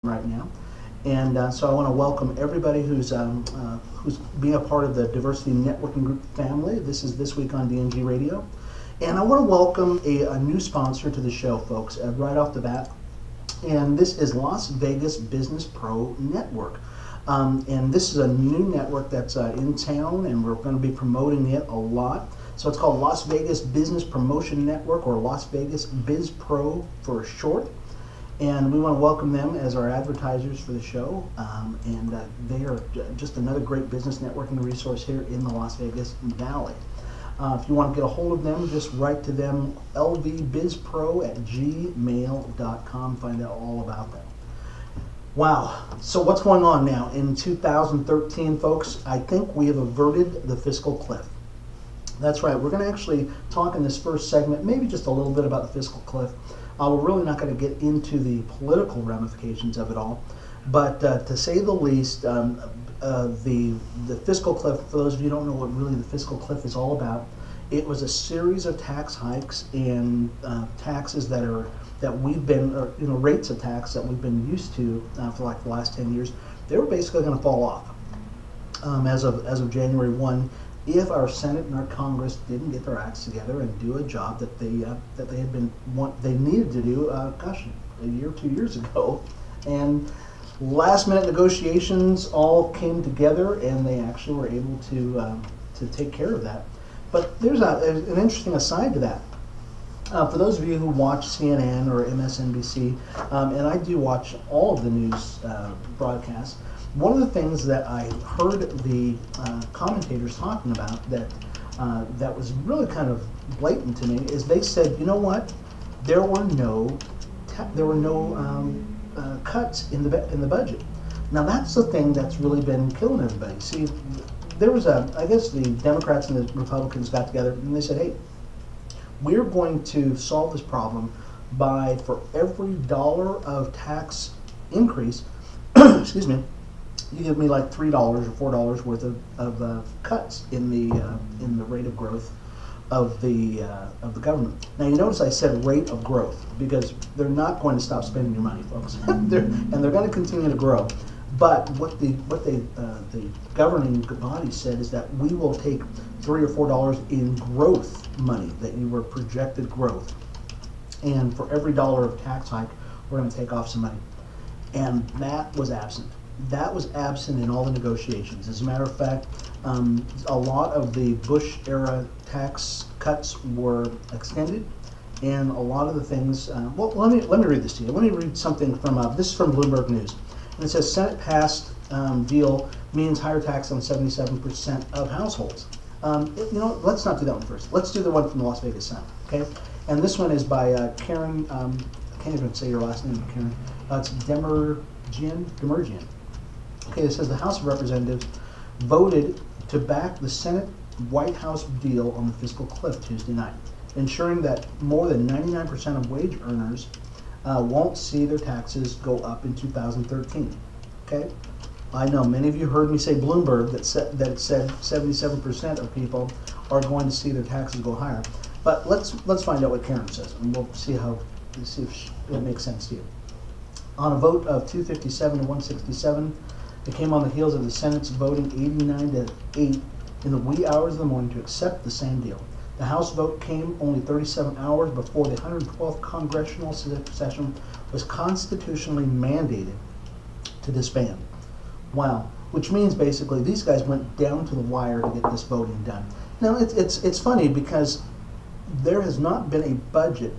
right now. And so I want to welcome everybody who's being a part of the Diversity Networking Group family. This is This Week on DNG Radio. And I want to welcome a new sponsor to the show, folks, right off the bat. And this is Las Vegas Business Pro Network. And this is a new network that's in town, and we're going to be promoting it a lot. So it's called Las Vegas Business Promotion Network, or Las Vegas Biz Pro for short. And we want to welcome them as our advertisers for the show. They are just another great business networking resource here in the Las Vegas Valley. If you want to get a hold of them, just write to them, lvbizpro@gmail.com. Find out all about them. Wow. So what's going on now? In 2013, folks, I think we have averted the fiscal cliff. That's right. We're going to actually talk in this first segment, maybe just a little bit about the fiscal cliff. We're really not going to get into the political ramifications of it all. But to say the least, the fiscal cliff, for those of you who don't know what really the fiscal cliff is all about, it was a series of tax hikes and taxes that we've been, rates of tax that we've been used to for like the last 10 years. They were basically going to fall off as of January 1. If our Senate and our Congress didn't get their acts together and do a job that they needed to do, a year, 2 years ago, and last-minute negotiations all came together, and they actually were able to take care of that. But there's an interesting aside to that. For those of you who watch CNN or MSNBC, and I do watch all of the news broadcasts. One of the things that I heard the commentators talking about that was really kind of blatant to me is they said, you know what, there were no cuts in the budget. Now that's the thing that's really been killing everybody. See, there was I guess the Democrats and the Republicans got together and they said, hey, we're going to solve this problem by, for every dollar of tax increase, excuse me, you give me like $3 or $4 worth of cuts in the rate of growth of the government. Now you notice I said rate of growth because they're not going to stop spending your money, folks. they're going to continue to grow. But what the governing body said is that we will take $3 or $4 in growth money that you were projected growth, and for every dollar of tax hike, we're going to take off some money, and that was absent. That was absent in all the negotiations. As a matter of fact, a lot of the Bush-era tax cuts were extended, and a lot of the things. Well, let me read this to you. Let me read something from this is from Bloomberg News, and it says Senate passed deal means higher tax on 77% of households. Let's not do that one first. Let's do the one from the Las Vegas Sun. Okay, and this one is by Karen. I can't even say your last name, Karen. It's Demerjian. Okay, it says the House of Representatives voted to back the Senate White House deal on the fiscal cliff Tuesday night, ensuring that more than 99% of wage earners won't see their taxes go up in 2013. Okay, I know many of you heard me say Bloomberg that it said 77% of people are going to see their taxes go higher. But let's find out what Karen says, and we'll see if it makes sense to you. On a vote of 257 to 167. It came on the heels of the Senate's voting 89 to 8 in the wee hours of the morning to accept the same deal. The House vote came only 37 hours before the 112th congressional session was constitutionally mandated to disband. Wow, which means basically these guys went down to the wire to get this voting done. Now it's funny because there has not been a budget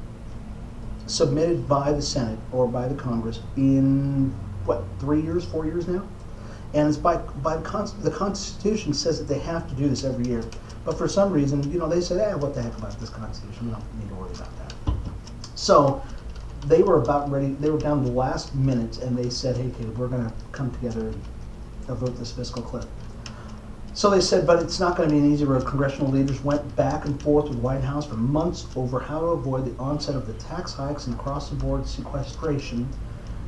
submitted by the Senate or by the Congress in what, 3 years, 4 year now? And it's by the Constitution says that they have to do this every year. But for some reason, they said, what the heck about this Constitution? We don't need to worry about that. So they were about ready. They were down to the last minute, and they said, hey, kid, we're going to come together and vote this fiscal cliff. So they said, but it's not going to be an easy road. Congressional leaders went back and forth with the White House for months over how to avoid the onset of the tax hikes and across-the-board sequestration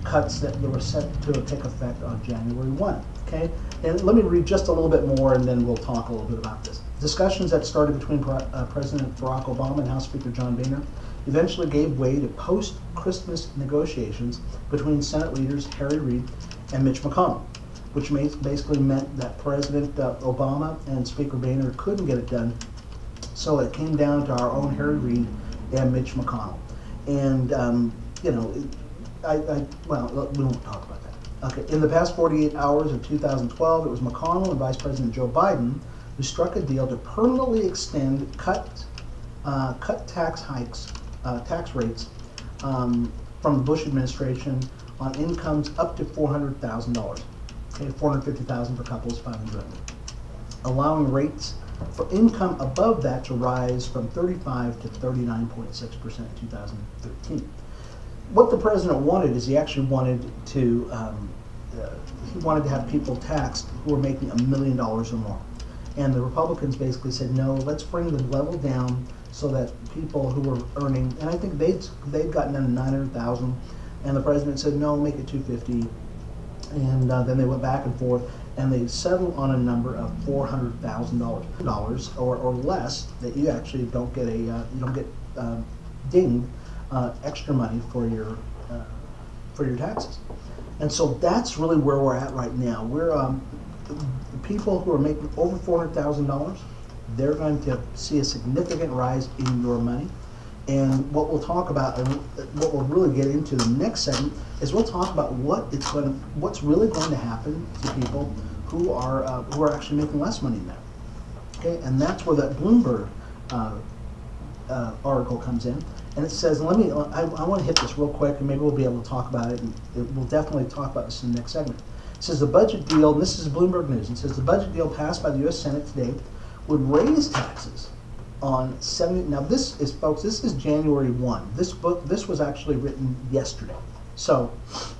cuts that were set to take effect on January 1. Okay, and let me read just a little bit more, and then we'll talk a little bit about this. Discussions that started between President Barack Obama and House Speaker John Boehner eventually gave way to post-Christmas negotiations between Senate leaders Harry Reid and Mitch McConnell, which basically meant that President Obama and Speaker Boehner couldn't get it done. So it came down to our own Harry Reid and Mitch McConnell. And, you know, well, we won't talk about that. Okay, in the past 48 hours of 2012, it was McConnell and Vice President Joe Biden who struck a deal to permanently extend cut tax rates from the Bush administration on incomes up to $400,000. Okay, $450,000 for couples, $500,000, allowing rates for income above that to rise from 35 to 39.6% in 2013. What the president wanted is he actually wanted to have people taxed who were making $1 million or more. And the Republicans basically said, no, let's bring the level down so that people who were earning, and I think they'd gotten down to 900,000, and the president said, no, make it 250. And then they went back and forth, and they settled on a number of $400,000 or less that you actually don't get dinged extra money for your taxes. And so that's really where we're at right now. We're the people who are making over $400,000, they're going to see a significant rise in your money. And what we'll talk about, and what we'll really get into the next segment, is we'll talk about what's really going to happen to people who are actually making less money than that. Okay, and that's where that Bloomberg article comes in, and it says, I want to hit this real quick, and maybe we'll be able to talk about it, and we'll definitely talk about this in the next segment. It says the budget deal, and this is Bloomberg News, it says the budget deal passed by the U.S. Senate today would raise taxes on 70. Now this is, folks, this is January 1. This was actually written yesterday. So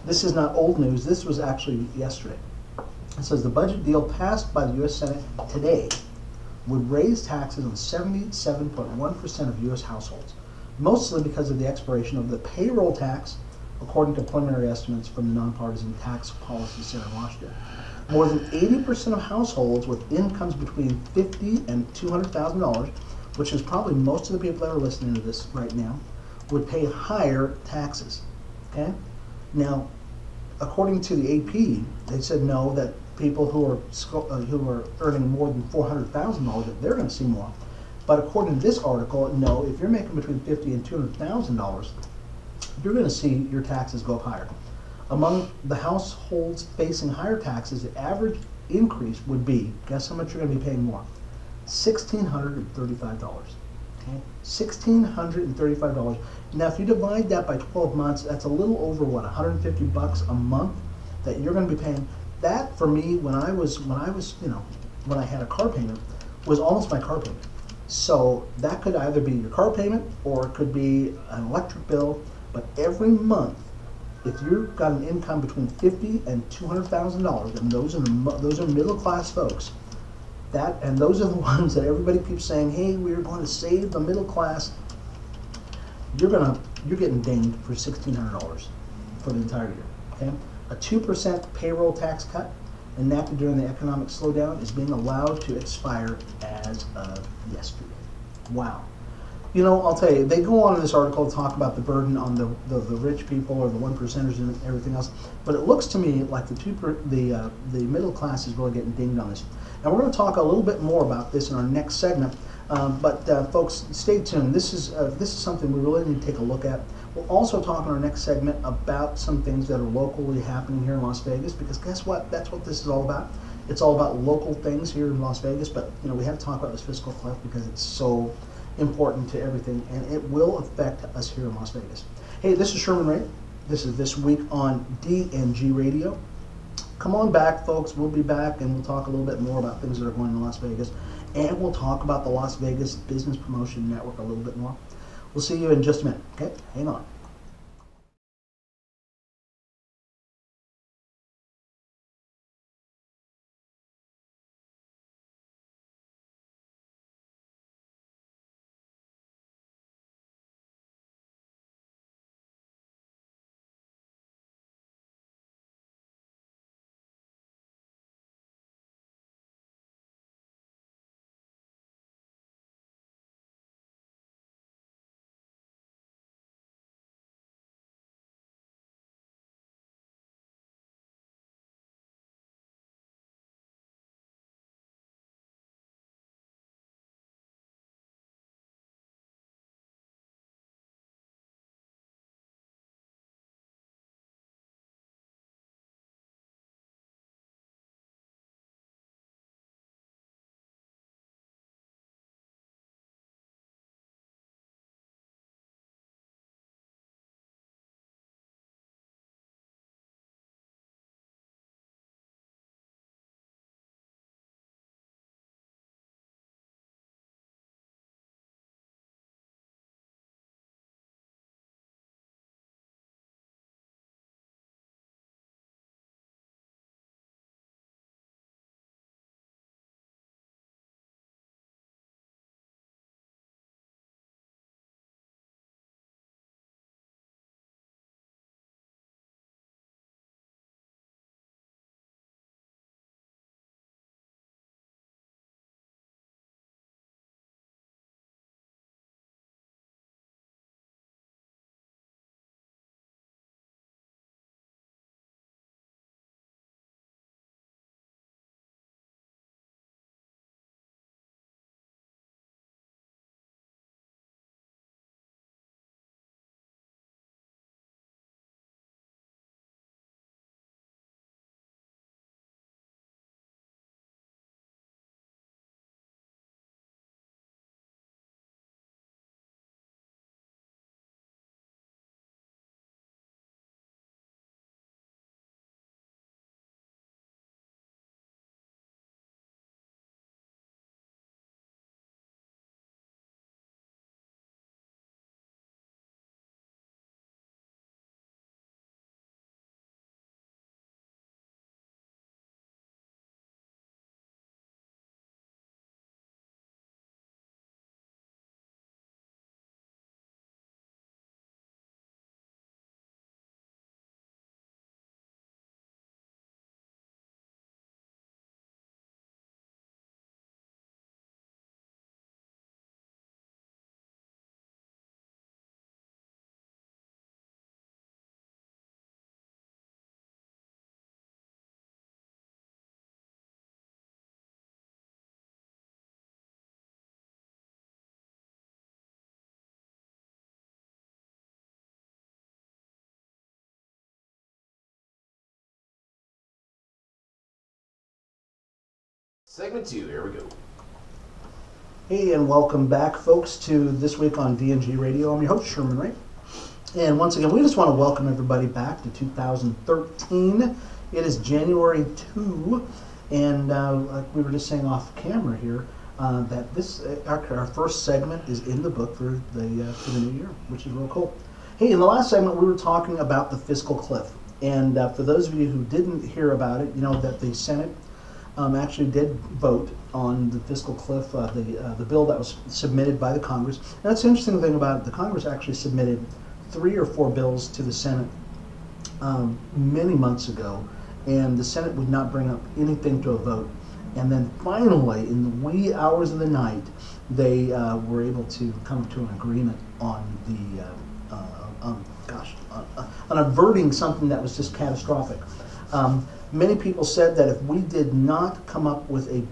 this is not old news. This was actually yesterday. It says the budget deal passed by the U.S. Senate today would raise taxes on 77.1% of U.S. households, mostly because of the expiration of the payroll tax, according to preliminary estimates from the Nonpartisan Tax Policy Center in Washington. More than 80% of households with incomes between $50,000 and $200,000, which is probably most of the people that are listening to this right now, would pay higher taxes. Okay? Now, according to the AP, they said no, that people who are earning more than $400,000, that they're going to see more. But according to this article, no, if you're making between $50,000 and $200,000, you're going to see your taxes go up higher. Among the households facing higher taxes, the average increase would be, guess how much you're going to be paying more? $1,635. Okay? $1,635. Now, if you divide that by 12 months, that's a little over what, $150 a month that you're going to be paying. That for me, when I had a car payment, was almost my car payment. So that could either be your car payment or it could be an electric bill. But every month, if you've got an income between $50,000 and $200,000, and those are middle class folks, and those are the ones that everybody keeps saying, hey, we're going to save the middle class. You're getting dinged for $1,600 for the entire year. Okay, a 2% payroll tax cut enacted during the economic slowdown is being allowed to expire as of yesterday. Wow. You know, I'll tell you, they go on in this article to talk about the burden on the rich people or the 1%ers and everything else, but it looks to me like the middle class is really getting dinged on this. And we're going to talk a little bit more about this in our next segment, but folks, stay tuned. This is something we really need to take a look at. We'll also talk in our next segment about some things that are locally happening here in Las Vegas, because guess what? That's what this is all about. It's all about local things here in Las Vegas, but you know, we have to talk about this fiscal cliff because it's so important to everything, and it will affect us here in Las Vegas. Hey, this is Sherman Ray. This is This Week on DNG Radio. Come on back, folks. We'll be back, and we'll talk a little bit more about things that are going on in Las Vegas, and we'll talk about the Las Vegas Business Promotion Network a little bit more. We'll see you in just a minute. Okay, hang on. Segment 2, here we go. Hey, and welcome back, folks, to This Week on DNG Radio. I'm your host, Sherman Ray. And once again, we just want to welcome everybody back to 2013. It is January 2, and like we were just saying off camera here, that this our first segment is in the book for the new year, which is real cool. Hey, in the last segment, we were talking about the fiscal cliff. And for those of you who didn't hear about it, you know that the Senate actually did vote on the fiscal cliff, the bill that was submitted by the Congress. And that's the interesting thing about it. The Congress actually submitted 3 or 4 bills to the Senate many months ago, and the Senate would not bring up anything to a vote. And then finally, in the wee hours of the night, they were able to come to an agreement on the on averting something that was just catastrophic. Many people said that if we did not come up with a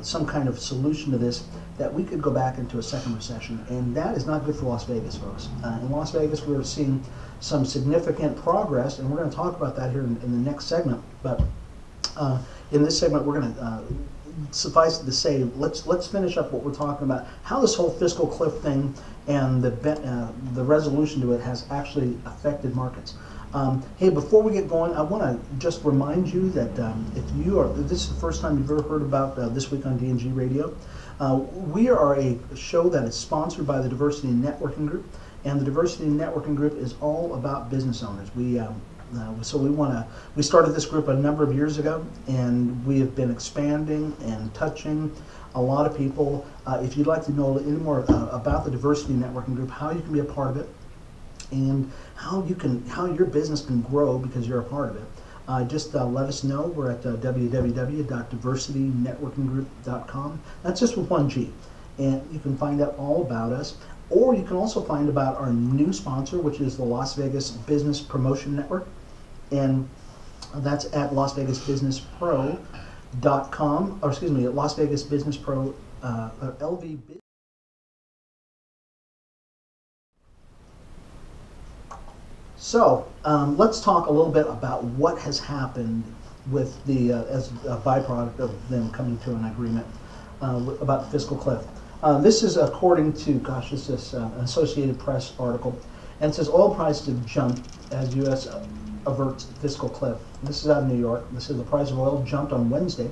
some kind of solution to this, that we could go back into a second recession, and that is not good for Las Vegas, folks. In Las Vegas, we're seeing some significant progress, and we're going to talk about that here in the next segment. But in this segment, we're going to suffice it to say, let's finish up what we're talking about, how this whole fiscal cliff thing and the resolution to it has actually affected markets. Hey, before we get going, I want to just remind you that if this is the first time you've ever heard about This Week on DNG Radio, we are a show that is sponsored by the Diversity Networking Group, and the Diversity Networking Group is all about business owners. We started this group a number of years ago, and we have been expanding and touching a lot of people. If you'd like to know any more about the Diversity Networking Group, how you can be a part of it, and how your business can grow because you're a part of it, just let us know. We're at www.diversitynetworkinggroup.com. That's just with one G, and you can find out all about us. Or you can also find about our new sponsor, which is the Las Vegas Business Promotion Network, and that's at LasVegasBusinessPro.com, or excuse me, at Las Vegas Business Pro, LV. So let's talk a little bit about what has happened with as a byproduct of them coming to an agreement about the fiscal cliff. This is according to, this is an Associated Press article, and it says oil prices have jumped as U.S. averts fiscal cliff. This is out of New York. This is the price of oil jumped on Wednesday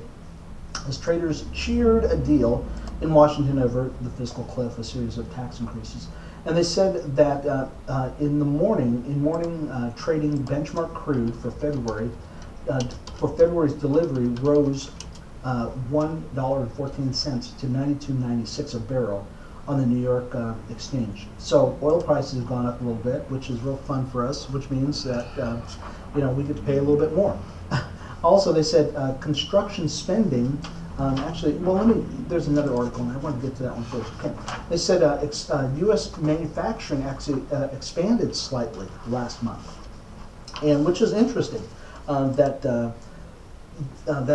as traders cheered a deal in Washington to avert the fiscal cliff, a series of tax increases. And they said that in morning trading benchmark crude for February's delivery rose $1.14 to $92.96 a barrel on the New York exchange. So oil prices have gone up a little bit, which is real fun for us, which means that we get to pay a little bit more. Also, they said construction spending. There's another article, and I want to get to that one first. Okay. They said U.S. manufacturing actually expanded slightly last month, and which is interesting. That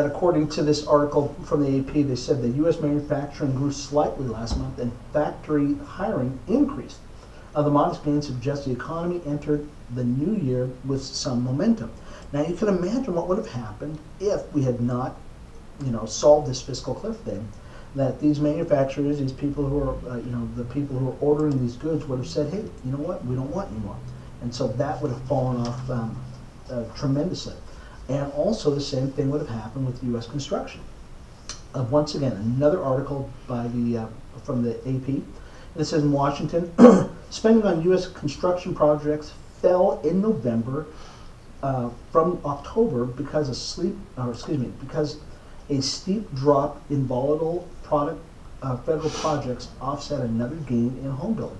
according to this article from the AP, they said that U.S. manufacturing grew slightly last month and factory hiring increased. The modest gains suggest the economy entered the new year with some momentum. Now you can imagine what would have happened if we had not, solved this fiscal cliff thing. That these manufacturers, these people who are, the people who are ordering these goods would have said, hey, you know what, we don't want anymore. And so that would have fallen off tremendously. And also the same thing would have happened with U.S. construction. Once again, another article from the AP. And it says in Washington, spending on U.S. construction projects fell in November from October because a steep drop in volatile federal projects offset another gain in home building.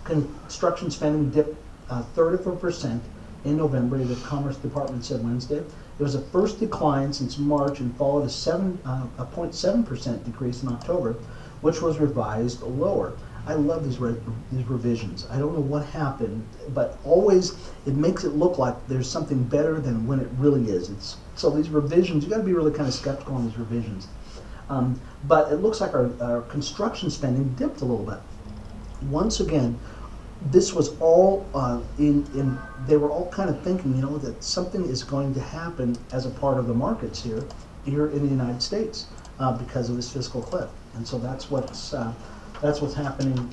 Construction spending dipped 30% in November, the Commerce Department said Wednesday. It was the first decline since March and followed a 0.7% decrease in October, which was revised lower. I love these revisions. I don't know what happened, but always it makes it look like there's something better than when it really is. So these revisions, you got to be really kind of skeptical on these revisions. But it looks like our construction spending dipped a little bit. Once again, this was all they were all kind of thinking, that something is going to happen as a part of the markets here in the United States. because of this fiscal cliff. And so that's what's happening,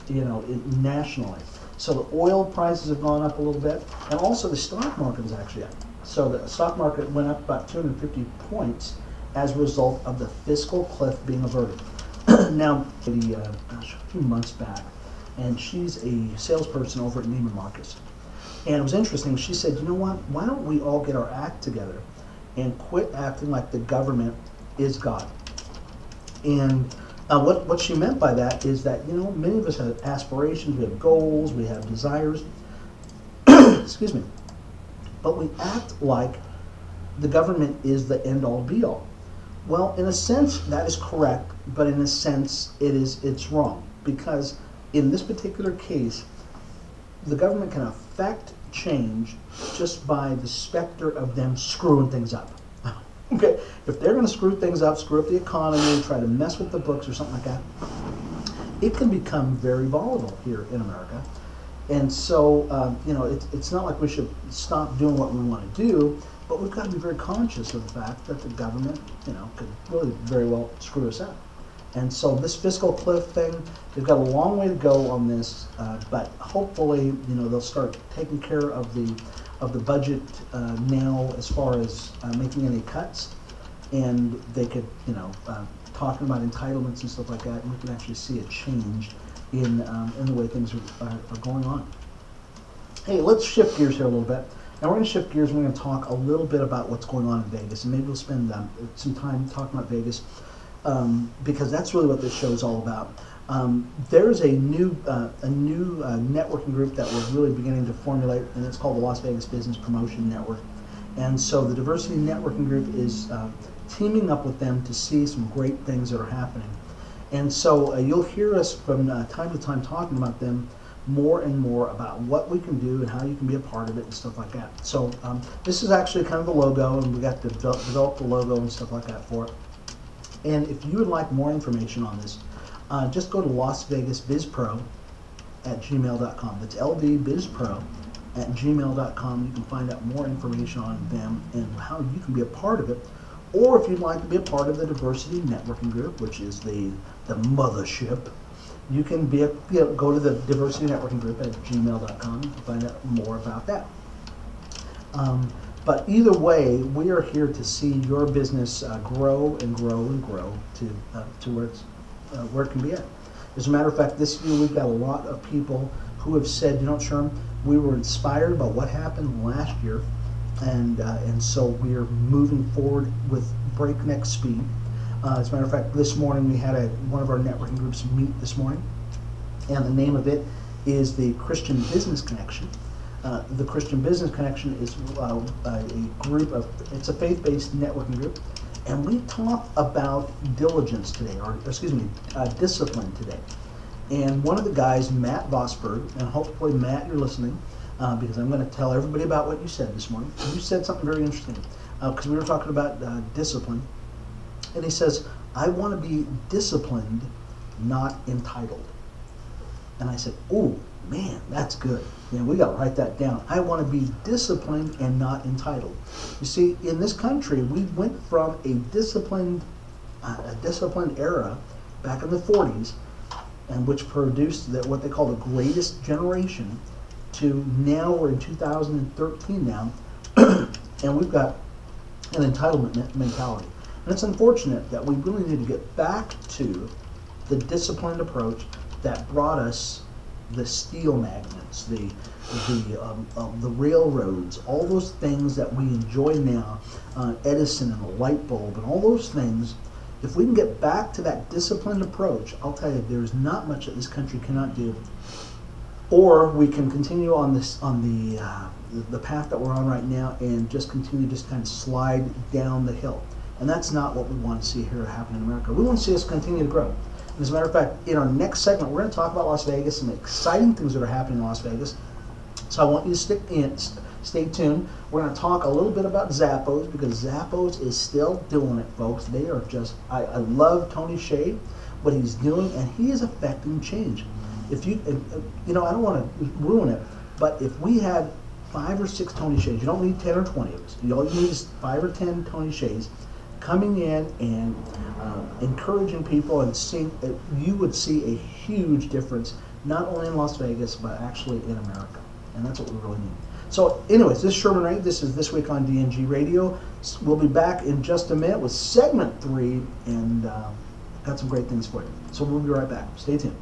nationally. So the oil prices have gone up a little bit, and also the stock market is actually up. So the stock market went up about 250 points as a result of the fiscal cliff being averted. Now, a few months back, and she's a salesperson over at Neiman Marcus. And it was interesting, she said, you know what, why don't we all get our act together and quit acting like the government is God? And what she meant by that is that, many of us have aspirations, we have goals, we have desires, excuse me, but we act like the government is the end-all be-all. Well, in a sense, that is correct, but in a sense, it's wrong, because in this particular case, the government can affect change just by the specter of them screwing things up. Okay, if they're going to screw things up, screw up the economy, try to mess with the books or something like that, it can become very volatile here in America. And so, it's not like we should stop doing what we want to do, but we've got to be very conscious of the fact that the government, could really very well screw us up. And so this fiscal cliff thing, they've got a long way to go on this, but hopefully, they'll start taking care of the budget now as far as making any cuts, and they could, talking about entitlements and stuff like that, and we can actually see a change in the way things are going on. Hey, let's shift gears here a little bit. Now we're going to shift gears and we're going to talk a little bit about what's going on in Vegas, and maybe we'll spend some time talking about Vegas, because that's really what this show is all about. There's a new networking group that we're really beginning to formulate, and it's called the Las Vegas Business Promotion Network. And so the Diversity Networking Group is teaming up with them to see some great things that are happening. And so you'll hear us from time to time talking about them more and more about what we can do and how you can be a part of it and stuff like that. So this is actually kind of the logo, and we got to develop the logo and stuff like that for it. And if you would like more information on this, just go to lasvegasbizpro@gmail.com. That's lvbizpro@gmail.com. You can find out more information on them and how you can be a part of it. Or if you'd like to be a part of the Diversity Networking Group, which is the mothership, you can go to the Diversity Networking Group at gmail.com. You can find out more about that. But either way, we are here to see your business grow and grow and grow to where it can be at. As a matter of fact, this year we've got a lot of people who have said, Sherm, we were inspired by what happened last year, and so we are moving forward with breakneck speed. As a matter of fact, this morning we had one of our networking groups meet this morning, and the name of it is the Christian Business Connection. The Christian Business Connection is a group it's a faith-based networking group, and we talk about diligence today, discipline today. And one of the guys, Matt Vosberg, and hopefully Matt, you're listening, because I'm going to tell everybody about what you said this morning. You said something very interesting, because we were talking about discipline, and he says, I want to be disciplined, not entitled. And I said, oh, man, that's good. We got to write that down. I want to be disciplined and not entitled. You see, in this country, we went from a disciplined era back in the 40s, and which produced what they call the greatest generation, to now we're in 2013 now, and we've got an entitlement mentality. And it's unfortunate that we really need to get back to the disciplined approach that brought us the steel magnets, the railroads, all those things that we enjoy now, Edison and the light bulb and all those things. If we can get back to that disciplined approach, I'll tell you, there's not much that this country cannot do. Or we can continue on the path that we're on right now and just continue to kind of slide down the hill. And that's not what we want to see here happen in America. We want to see us continue to grow. As a matter of fact, in our next segment, we're going to talk about Las Vegas, some exciting things that are happening in Las Vegas. So I want you to stay tuned. We're going to talk a little bit about Zappos, because Zappos is still doing it, folks. They are just, I love Tony Hsieh, what he's doing, and he is affecting change. If I don't want to ruin it, but if we had 5 or 6 Tony Hsiehs, you don't need 10 or 20 of us. All you need is 5 or 10 Tony Hsiehs coming in and encouraging people and seeing, you would see a huge difference, not only in Las Vegas, but actually in America. And that's what we really need. So anyways, this is Sherman Ray. This is This Week on DNG Radio. We'll be back in just a minute with segment 3, and got some great things for you. So we'll be right back. Stay tuned.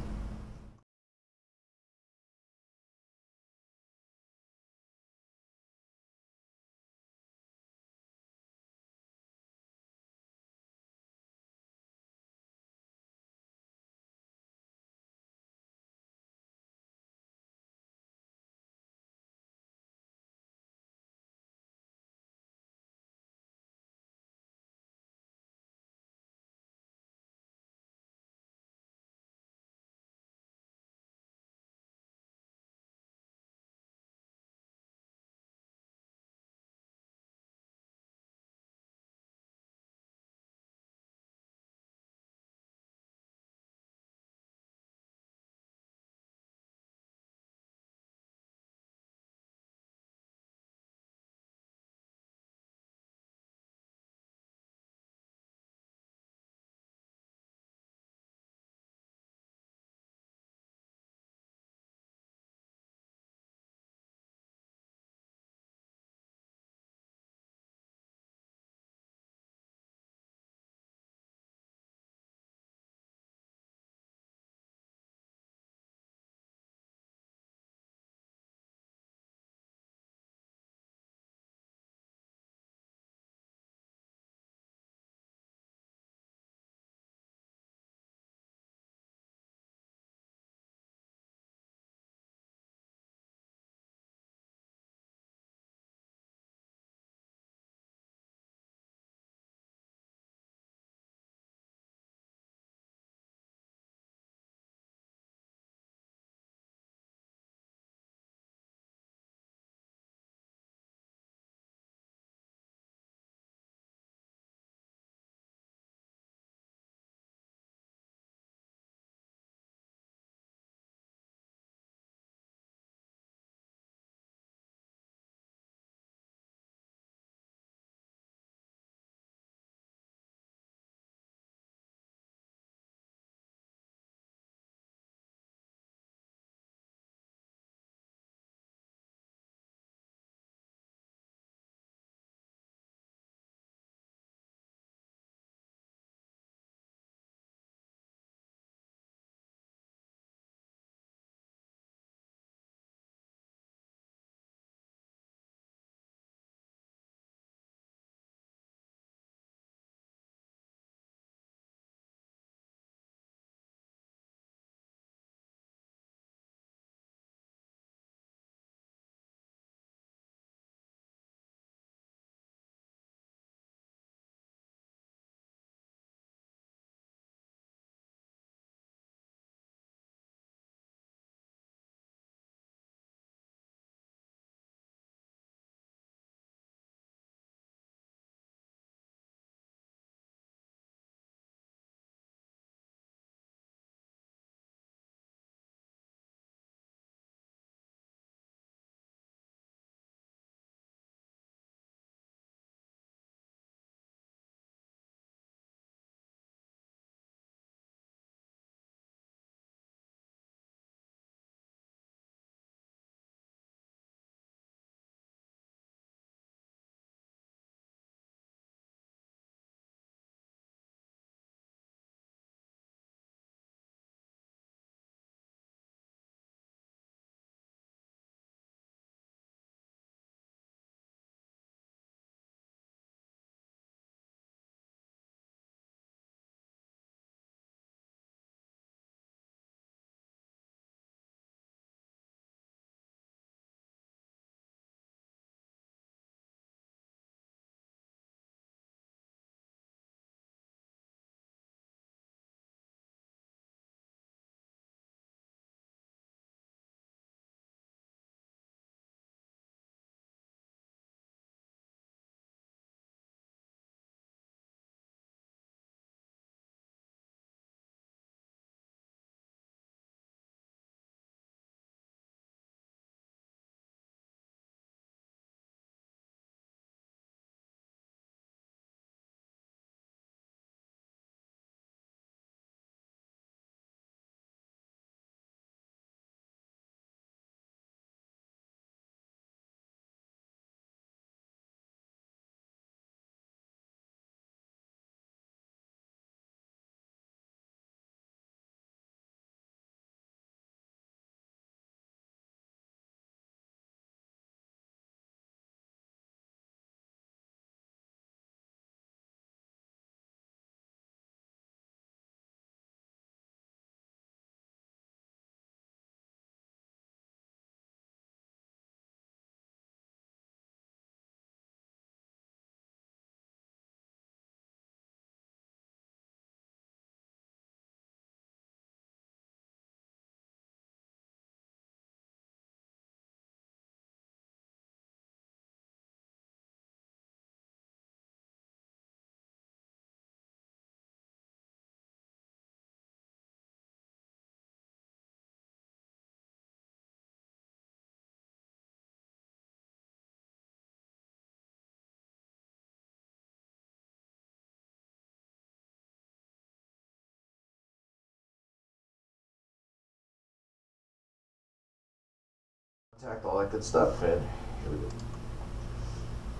Contact, all that good stuff, and here we go.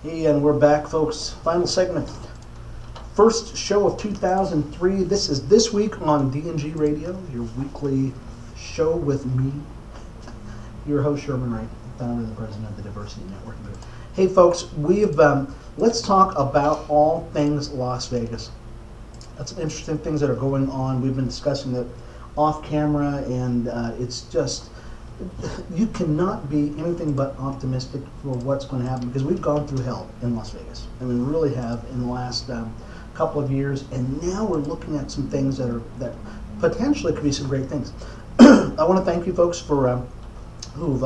Hey, and we're back, folks. Final segment. First show of 2003. This is This Week on DNG Radio, your weekly show with me, your host, Sherman Wright, founder and president of the Diversity Networking Group. Hey, folks, let's talk about all things Las Vegas. That's some interesting things that are going on. We've been discussing it off camera, and it's just, you cannot be anything but optimistic for what's going to happen, because we've gone through hell in Las Vegas. I mean, we really have in the last couple of years, and now we're looking at some things that potentially could be some great things. I want to thank you folks for who've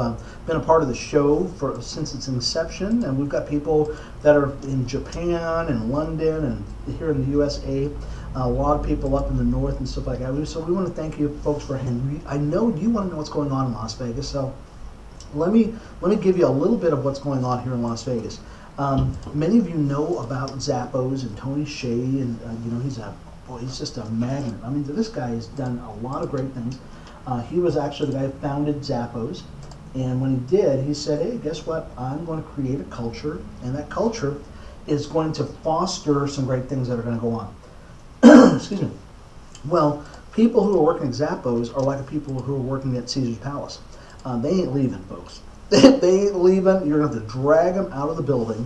been a part of the show since its inception, and we've got people that are in Japan and London and here in the USA. A lot of people up in the north and stuff like that. So we want to thank you folks for I know you want to know what's going on in Las Vegas, so let me give you a little bit of what's going on here in Las Vegas. Many of you know about Zappos and Tony Hsieh, and you know, he's just a magnet. I mean, this guy has done a lot of great things. He was actually the guy who founded Zappos, and when he did, he said, hey, guess what? I'm going to create a culture, and that culture is going to foster some great things that are going to go on. Excuse me. Well, people who are working at Zappos are like the people who are working at Caesar's Palace. They ain't leaving, folks. They ain't leaving. You're going to have to drag them out of the building,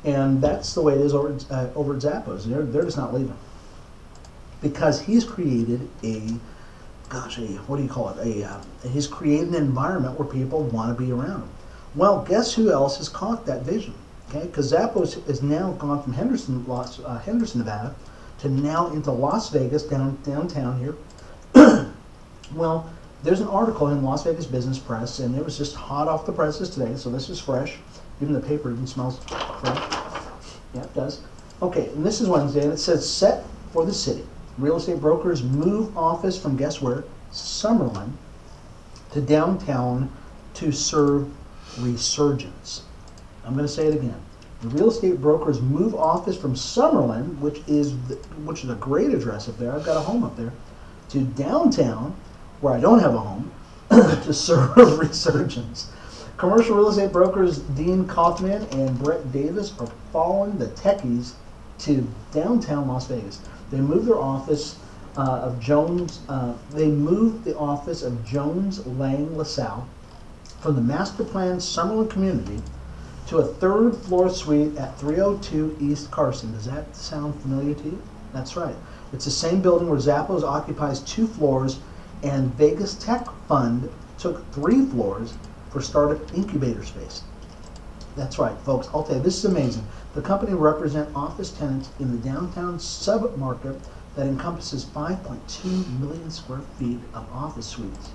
and that's the way it is over at Zappos. They're just not leaving, because he's created what do you call it? He's created an environment where people want to be around him. Well, guess who else has caught that vision? Okay, because Zappos has now gone from Henderson, Nevada, to now into Las Vegas, downtown here. Well, there's an article in Las Vegas Business Press, and it was just hot off the presses today, so this is fresh. Even the paper even smells fresh. Yeah, it does. Okay, and this is Wednesday, and it says, set for the city. Real estate brokers move office from, guess where? Summerlin to downtown to serve resurgence. I'm going to say it again. The real estate brokers move office from Summerlin, which is a great address up there. I've got a home up there, to downtown, where I don't have a home, to serve resurgence. Commercial real estate brokers Dean Kaufman and Brett Davis are following the techies to downtown Las Vegas. They moved their office of Jones. They moved the office of Jones Lang LaSalle from the master plan Summerlin community to a third-floor suite at 302 East Carson. Does that sound familiar to you? That's right. It's the same building where Zappos occupies 2 floors, and Vegas Tech Fund took 3 floors for startup incubator space. That's right, folks. I'll tell you, this is amazing. The company represents office tenants in the downtown sub-market that encompasses 5.2 million square feet of office suites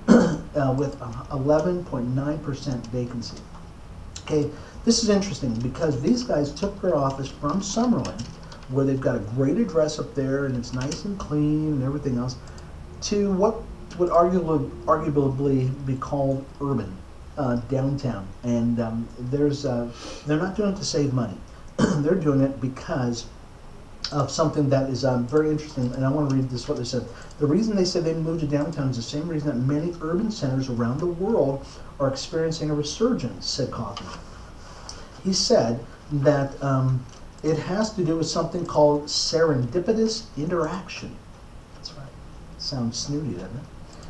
with 11.9% vacancy. Okay, this is interesting because these guys took their office from Summerlin, where they've got a great address up there and it's nice and clean and everything else, to what would arguably be called urban downtown. And they're not doing it to save money. They're doing it because of something that is very interesting, and I want to read this, what they said. The reason they said they moved to downtown is the same reason that many urban centers around the world are experiencing a resurgence, said Kaufman. He said that it has to do with something called serendipitous interaction. That's right. Sounds snooty, doesn't it?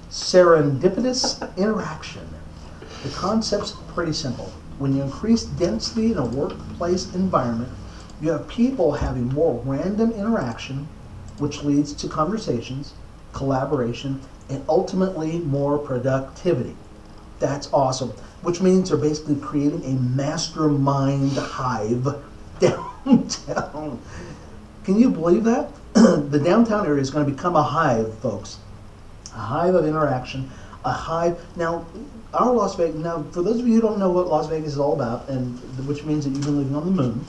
Serendipitous interaction. The concept's pretty simple. When you increase density in a workplace environment, you have people having more random interaction, which leads to conversations, collaboration, and ultimately more productivity. That's awesome. Which means they're basically creating a mastermind hive downtown. Can you believe that? The downtown area is going to become a hive, folks. A hive of interaction, a hive. Now, our Las Vegas, now for those of you who don't know what Las Vegas is all about, and which means that you've been living on the moon,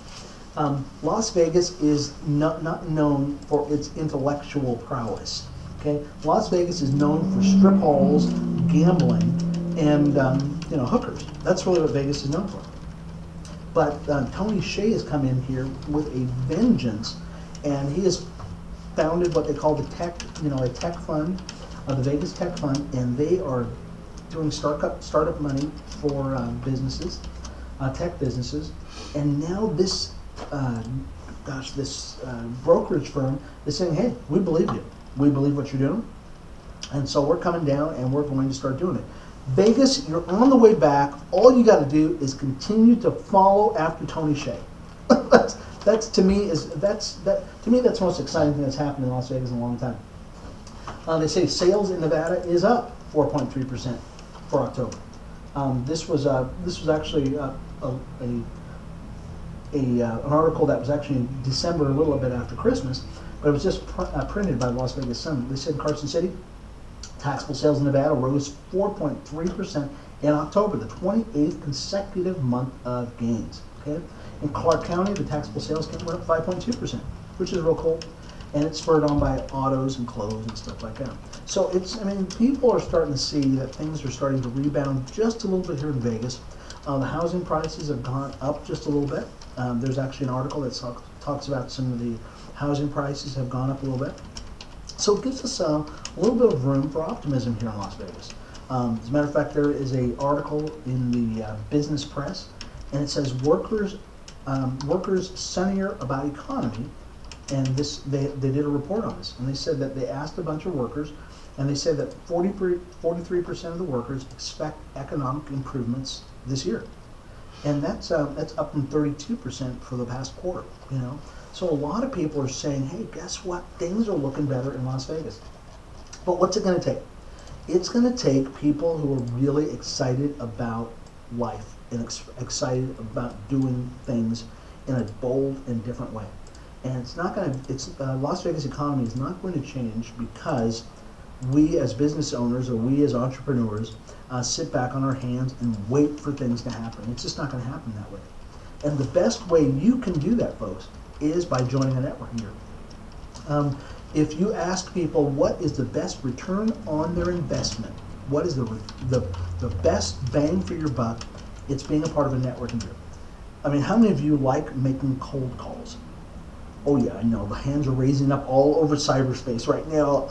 Las Vegas is not known for its intellectual prowess. Okay, Las Vegas is known for strip malls, gambling, and hookers. That's really what Vegas is known for. But Tony Hsieh has come in here with a vengeance, and he has founded what they call the tech, a tech fund, the Vegas Tech Fund, and they are doing startup money for businesses, tech businesses, and now this, this brokerage firm is saying, hey, we believe you. We believe what you're doing, and so we're coming down and we're going to start doing it. Vegas, you're on the way back. All you got to do is continue to follow after Tony Hsieh. that's to me that's the most exciting thing that's happened in Las Vegas in a long time. They say sales in Nevada is up 4.3% for October. This was actually an article that was actually in December, a little bit after Christmas, but it was just printed by the Las Vegas Sun. They said Carson City taxable sales in Nevada rose 4.3% in October, the 28th consecutive month of gains. Okay, in Clark County, the taxable sales went up 5.2%, which is real cool, and it's spurred on by autos and clothes and stuff like that. So people are starting to see that things are starting to rebound just a little bit here in Vegas. The housing prices have gone up just a little bit. There's actually an article that talks about some of the housing prices have gone up a little bit. So it gives us a little bit of room for optimism here in Las Vegas. As a matter of fact, there is an article in the business press, and it says workers sunnier about economy, and they did a report on this, and they said that they asked a bunch of workers, and they said that 43% of the workers expect economic improvements this year, and that's up from 32% for the past quarter. So a lot of people are saying, hey, guess what? Things are looking better in Las Vegas. But what's it going to take? It's going to take people who are really excited about life and excited about doing things in a bold and different way. And it's not going to. Las Vegas economy is not going to change because we as business owners or we as entrepreneurs sit back on our hands and wait for things to happen. It's just not going to happen that way. And the best way you can do that, folks, is by joining a networking group. If you ask people what is the best return on their investment, what is the best bang for your buck, it's being a part of a networking group. How many of you like making cold calls? Oh yeah, I know, the hands are raising up all over cyberspace right now.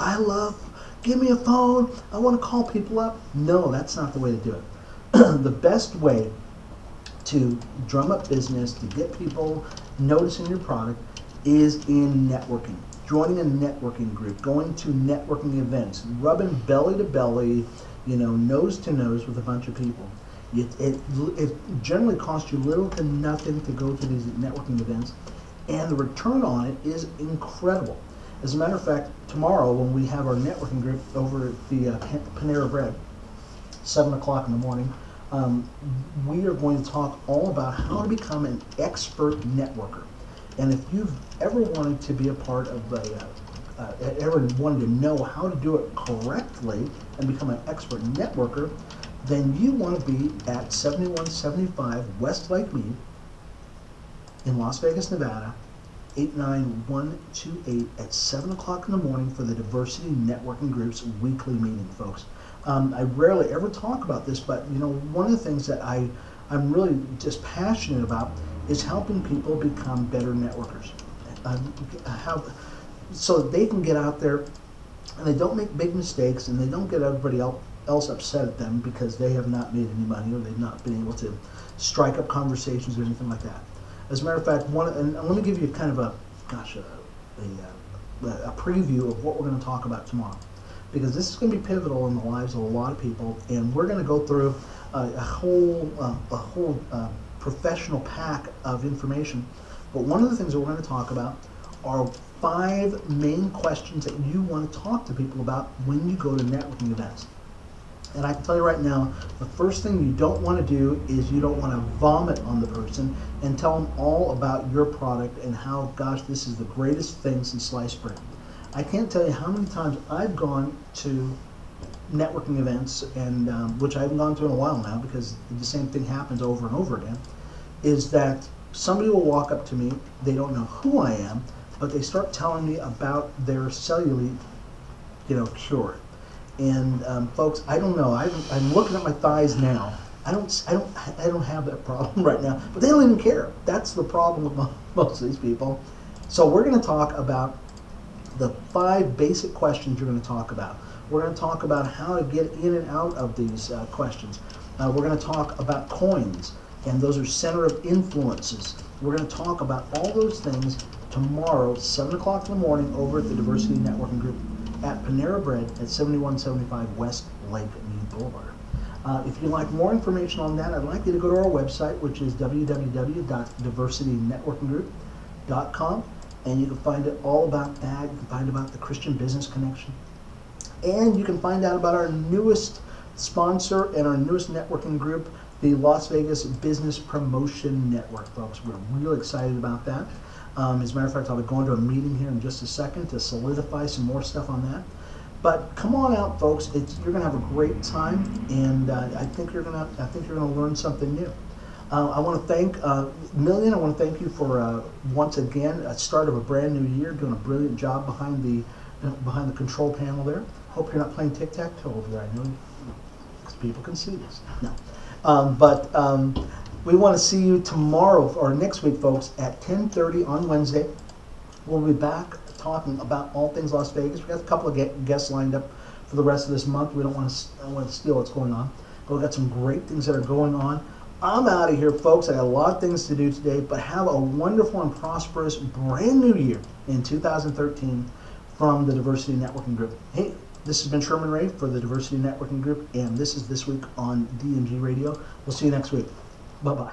Give me a phone, I want to call people up. No, that's not the way to do it. The best way to drum up business, to get people noticing your product, is in networking. Joining a networking group, going to networking events, rubbing belly to belly, nose to nose with a bunch of people. It generally costs you little to nothing to go to these networking events, and the return on it is incredible. As a matter of fact, tomorrow when we have our networking group over at the Panera Bread, 7 o'clock in the morning, we are going to talk all about how to become an expert networker. And if you've ever wanted to be a part of ever wanted to know how to do it correctly and become an expert networker, then you want to be at 7175 West Lake Mead in Las Vegas, Nevada, 89128 at 7 o'clock in the morning for the Diversity Networking Group's weekly meeting, folks. I rarely ever talk about this, but one of the things that I'm really just passionate about is helping people become better networkers, so that they can get out there and they don't make big mistakes and they don't get everybody else upset at them because they have not made any money or they've not been able to strike up conversations or anything like that. As a matter of fact, and let me give you kind of a preview of what we're going to talk about tomorrow, because this is going to be pivotal in the lives of a lot of people, and we're going to go through a whole professional pack of information. But one of the things that we're going to talk about are 5 main questions that you want to talk to people about when you go to networking events. And I can tell you right now, the first thing you don't want to do is you don't want to vomit on the person and tell them all about your product and how, gosh, this is the greatest thing since sliced bread. I can't tell you how many times I've gone to networking events, and which I haven't gone to in a while now because the same thing happens over and over again, is that somebody will walk up to me, they don't know who I am, but they start telling me about their cellulite, cure. And folks, I don't know. I'm looking at my thighs now. I don't have that problem right now, but they don't even care. That's the problem with most of these people. So we're going to talk about the 5 basic questions you're going to talk about. We're going to talk about how to get in and out of these questions. We're going to talk about coins, and those are center of influences. We're going to talk about all those things tomorrow, 7 o'clock in the morning, over at the Diversity Networking Group at Panera Bread at 7175 West Lake Mead Boulevard. If you'd like more information on that, I'd like you to go to our website, which is www.diversitynetworkinggroup.com, and you can find it all about that. You can find about the Christian Business Connection. And you can find out about our newest sponsor and our newest networking group, the Las Vegas Business Promotion Network, folks. We're really excited about that. As a matter of fact, I'll be going to a meeting here in just a second to solidify some more stuff on that. But come on out, folks. You're going to have a great time, and I think you're going to learn something new. I want to thank Million. I want to thank you for once again a start of a brand new year, doing a brilliant job behind the control panel there. Hope you're not playing tic-tac-toe over there. I know because people can see this. No, we want to see you tomorrow or next week, folks, at 10:30 on Wednesday. We'll be back talking about all things Las Vegas. We've got a couple of guests lined up for the rest of this month. We don't want to steal what's going on. But we've got some great things that are going on. I'm out of here, folks. I got a lot of things to do today, but have a wonderful and prosperous brand new year in 2013 from the Diversity Networking Group. Hey, this has been Sherman Ray for the Diversity Networking Group, and this is This Week on DNG Radio. We'll see you next week. Bye-bye.